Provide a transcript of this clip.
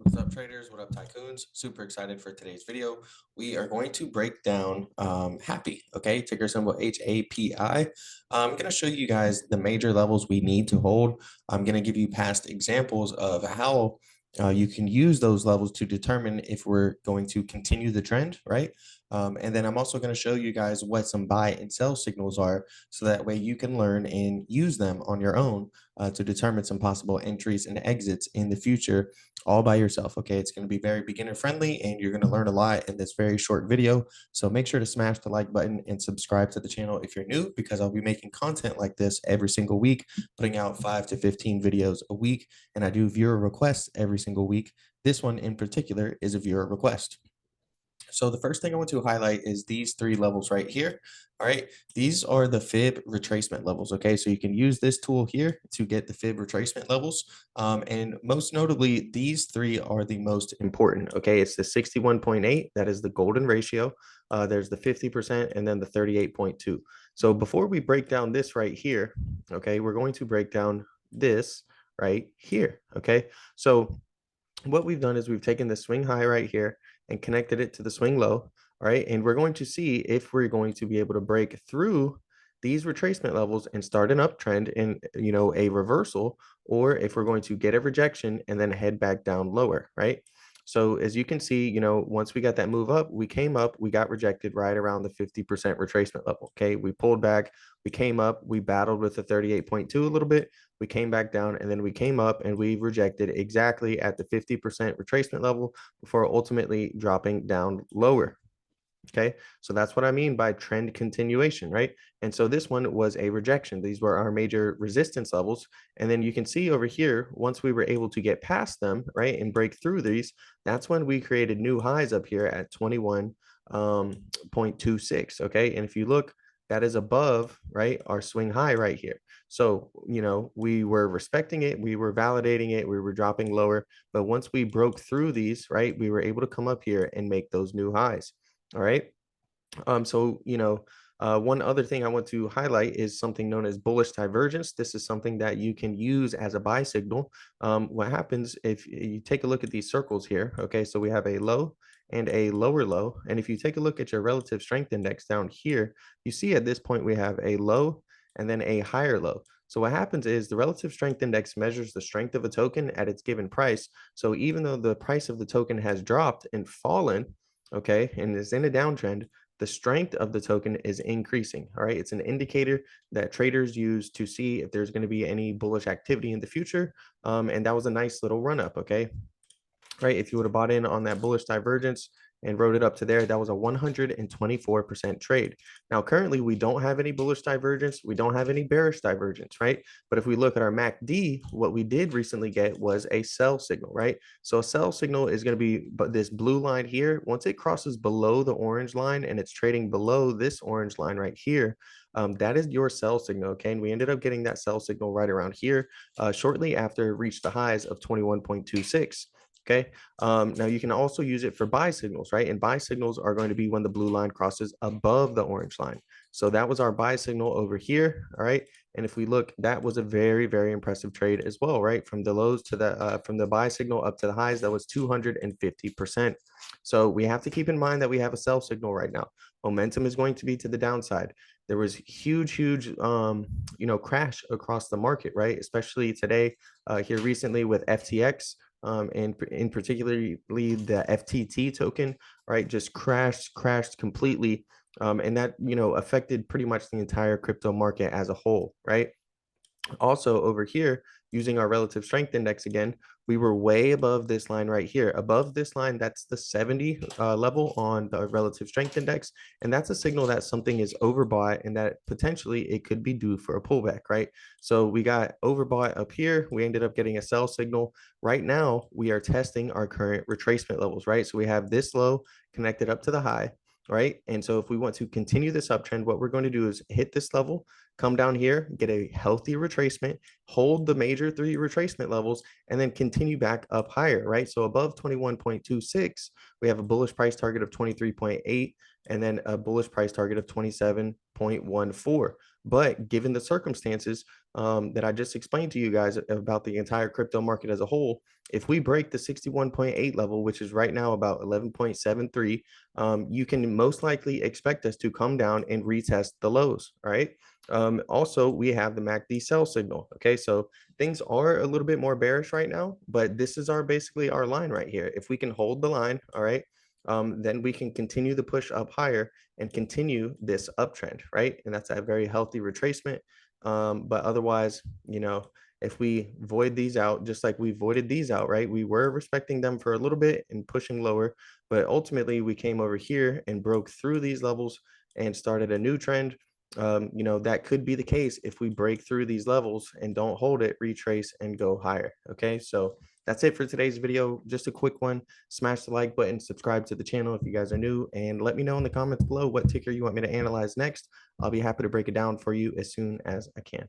What's up, traders? What up, tycoons? Super excited for today's video. We are going to break down Happy, okay? Ticker symbol HAPI. I'm going to show you guys the major levels we need to hold. I'm going to give you past examples of how you can use those levels to determine if we're going to continue the trend, right? And then I'm also going to show you guys what some buy and sell signals are so that way you can learn and use them on your own to determine some possible entries and exits in the future all by yourself. Okay, it's going to be very beginner friendly and you're going to learn a lot in this very short video. So make sure to smash the like button and subscribe to the channel if you're new, because I'll be making content like this every single week, putting out 5 to 15 videos a week. And I do viewer requests every single week. This one in particular is a viewer request. So the first thing I want to highlight is these three levels right here. All right, these are the fib retracement levels. Okay, so you can use this tool here to get the fib retracement levels. And most notably, these three are the most important. Okay, it's the 61.8, that is the golden ratio. There's the 50% and then the 38.2. So before we break down this right here, okay, we're going to break down this right here. Okay, so what we've done is we've taken the swing high right here and connected it to the swing low, all right? And we're going to see if we're going to be able to break through these retracement levels and start an uptrend in, a reversal, or if we're going to get a rejection and then head back down lower, right? So as you can see, once we got that move up, we came up, we got rejected right around the 50% retracement level. Okay, we pulled back, we came up, we battled with the 38.2 a little bit, we came back down, and then we came up and we rejected exactly at the 50% retracement level before ultimately dropping down lower. Okay, so that's what I mean by trend continuation, right? And so this one was a rejection. These were our major resistance levels. And then you can see over here, once we were able to get past them, right, and break through these, that's when we created new highs up here at 21.26. Okay, and if you look, that is above, right, our swing high right here. So, we were respecting it, we were validating it, we were dropping lower. But once we broke through these, right, we were able to come up here and make those new highs. All right. One other thing I want to highlight is something known as bullish divergence. This is something that you can use as a buy signal. What happens if you take a look at these circles here? Okay, so we have a low and a lower low. And if you take a look at your relative strength index down here, you see at this point we have a low and then a higher low. So what happens is the relative strength index measures the strength of a token at its given price. So even though the price of the token has dropped and fallen, okay, and is in a downtrend, the strength of the token is increasing. All right, it's an indicator that traders use to see if there's going to be any bullish activity in the future. And that was a nice little run up. Okay, right? If you would have bought in on that bullish divergence and wrote it up to there, that was a 124% trade. Now, currently, we don't have any bullish divergence. We don't have any bearish divergence, right? But if we look at our MACD, what we did recently get was a sell signal, right? So a sell signal is going to be this blue line here. Once it crosses below the orange line and it's trading below this orange line right here, that is your sell signal, okay? And we ended up getting that sell signal right around here shortly after it reached the highs of 21.26. Okay. Now you can also use it for buy signals, right? And buy signals are going to be when the blue line crosses above the orange line. So that was our buy signal over here. All right. And if we look, that was a very, very impressive trade as well, right? From the lows to from the buy signal up to the highs, that was 250%. So we have to keep in mind that we have a sell signal right now. Momentum is going to be to the downside. There was huge, crash across the market, right? Especially today, here recently with FTX. And in particularly the FTT token, right, just crashed completely. And that, affected pretty much the entire crypto market as a whole, right? Also over here, using our relative strength index again, we were way above this line right here. Above this line, that's the 70 level on the relative strength index. And that's a signal that something is overbought and that potentially it could be due for a pullback, right? So we got overbought up here. We ended up getting a sell signal. Right now, we are testing our current retracement levels, right? So we have this low connected up to the high, right? And so if we want to continue this uptrend, what we're going to do is hit this level, come down here, get a healthy retracement, hold the major three retracement levels, and then continue back up higher, right? So above 21.26, we have a bullish price target of 23.8 and then a bullish price target of 27.14. But given the circumstances that I just explained to you guys about the entire crypto market as a whole, if we break the 61.8 level, which is right now about 11.73, you can most likely expect us to come down and retest the lows. All right. Also, we have the MACD sell signal. Okay, so things are a little bit more bearish right now, but this is our basically our line right here. If we can hold the line, all right, then we can continue the push up higher and continue this uptrend, right? And that's a very healthy retracement. But otherwise, if we void these out, just like we voided these out, right? We were respecting them for a little bit and pushing lower, but ultimately we came over here and broke through these levels and started a new trend. That could be the case if we break through these levels and don't hold it, retrace and go higher. Okay, so that's it for today's video. Just a quick one. Smash the like button, subscribe to the channel if you guys are new, and let me know in the comments below what ticker you want me to analyze next. I'll be happy to break it down for you as soon as I can.